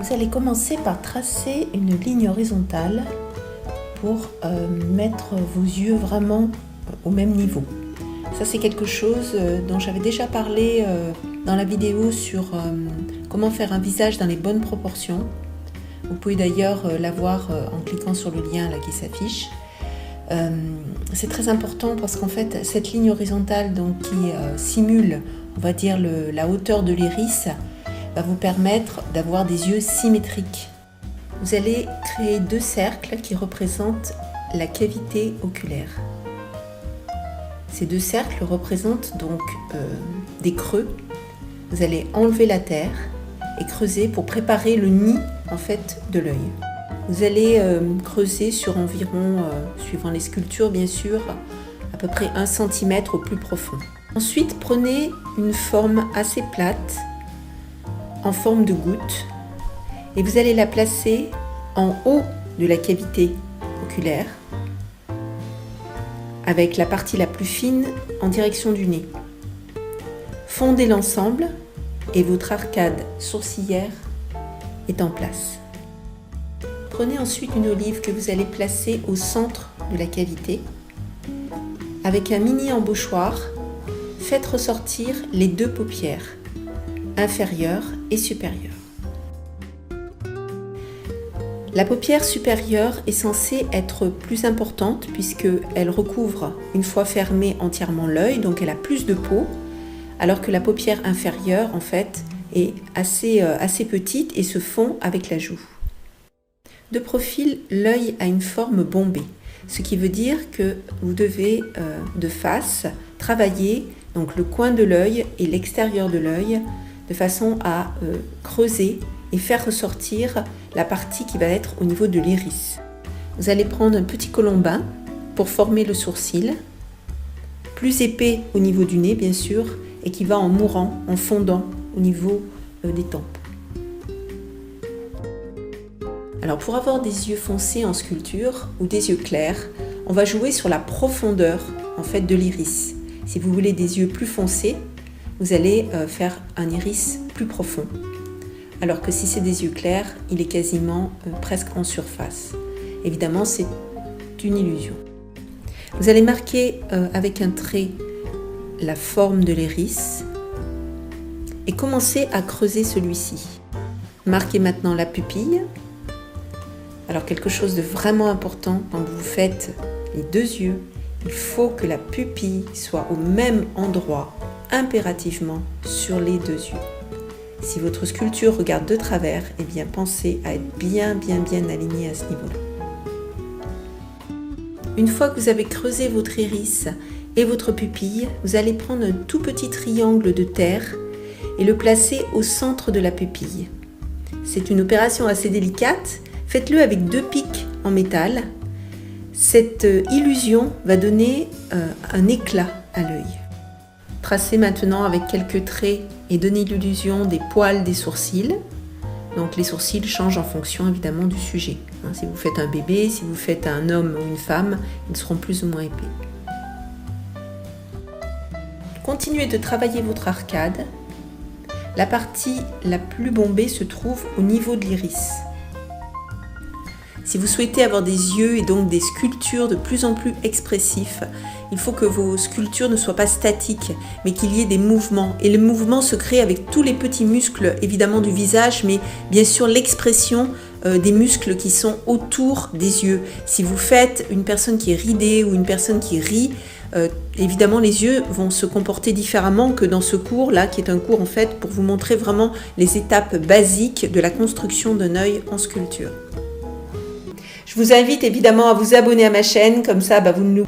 Vous allez commencer par tracer une ligne horizontale pour mettre vos yeux vraiment au même niveau. Ça, c'est quelque chose dont j'avais déjà parlé dans la vidéo sur comment faire un visage dans les bonnes proportions. Vous pouvez d'ailleurs la voir en cliquant sur le lien là qui s'affiche. C'est très important parce qu'en fait, cette ligne horizontale donc, qui simule, on va dire, la hauteur de l'iris, va vous permettre d'avoir des yeux symétriques. Vous allez créer deux cercles qui représentent la cavité oculaire. Ces deux cercles représentent donc des creux. Vous allez enlever la terre et creuser pour préparer le nid en fait de l'œil. Vous allez creuser sur environ, suivant les sculptures bien sûr, à peu près 1 cm au plus profond. Ensuite, prenez une forme assez plate, en forme de goutte, et vous allez la placer en haut de la cavité oculaire, avec la partie la plus fine en direction du nez. Fondez l'ensemble et votre arcade sourcilière est en place. Prenez ensuite une olive que vous allez placer au centre de la cavité. Avec un mini embauchoir, faites ressortir les deux paupières, inférieure et supérieure. La paupière supérieure est censée être plus importante puisqu'elle recouvre, une fois fermée, entièrement l'œil, donc elle a plus de peau, alors que la paupière inférieure, en fait, est assez petite et se fond avec la joue. De profil, l'œil a une forme bombée, ce qui veut dire que vous devez, de face, travailler donc le coin de l'œil et l'extérieur de l'œil, de façon à creuser et faire ressortir la partie qui va être au niveau de l'iris. Vous allez prendre un petit colombin pour former le sourcil, plus épais au niveau du nez bien sûr, et qui va en mourant, en fondant au niveau des tempes. Alors pour avoir des yeux foncés en sculpture ou des yeux clairs, on va jouer sur la profondeur en fait de l'iris. Si vous voulez des yeux plus foncés, vous allez faire un iris plus profond. Alors que si c'est des yeux clairs, il est quasiment presque en surface. Évidemment, c'est une illusion. Vous allez marquer avec un trait la forme de l'iris et commencer à creuser celui-ci. Marquez maintenant la pupille. Alors quelque chose de vraiment important quand vous faites les deux yeux, il faut que la pupille soit au même endroit impérativement sur les deux yeux. Si votre sculpture regarde de travers, eh bien pensez à être bien aligné à ce niveau-là. Une fois que vous avez creusé votre iris et votre pupille, vous allez prendre un tout petit triangle de terre et le placer au centre de la pupille. C'est une opération assez délicate, faites-le avec 2 pics en métal. Cette illusion va donner un éclat à l'œil. Tracez maintenant avec quelques traits et donnez l'illusion des poils des sourcils. Donc les sourcils changent en fonction évidemment du sujet. Si vous faites un bébé, si vous faites un homme ou une femme, ils seront plus ou moins épais. Continuez de travailler votre arcade. La partie la plus bombée se trouve au niveau de l'iris. Si vous souhaitez avoir des yeux et donc des sculptures de plus en plus expressifs, il faut que vos sculptures ne soient pas statiques, mais qu'il y ait des mouvements. Et le mouvement se crée avec tous les petits muscles, évidemment, du visage, mais bien sûr l'expression des muscles qui sont autour des yeux. Si vous faites une personne qui est ridée ou une personne qui rit, évidemment les yeux vont se comporter différemment que dans ce cours-là, qui est un cours en fait pour vous montrer vraiment les étapes basiques de la construction d'un œil en sculpture. Je vous invite évidemment à vous abonner à ma chaîne, comme ça vous ne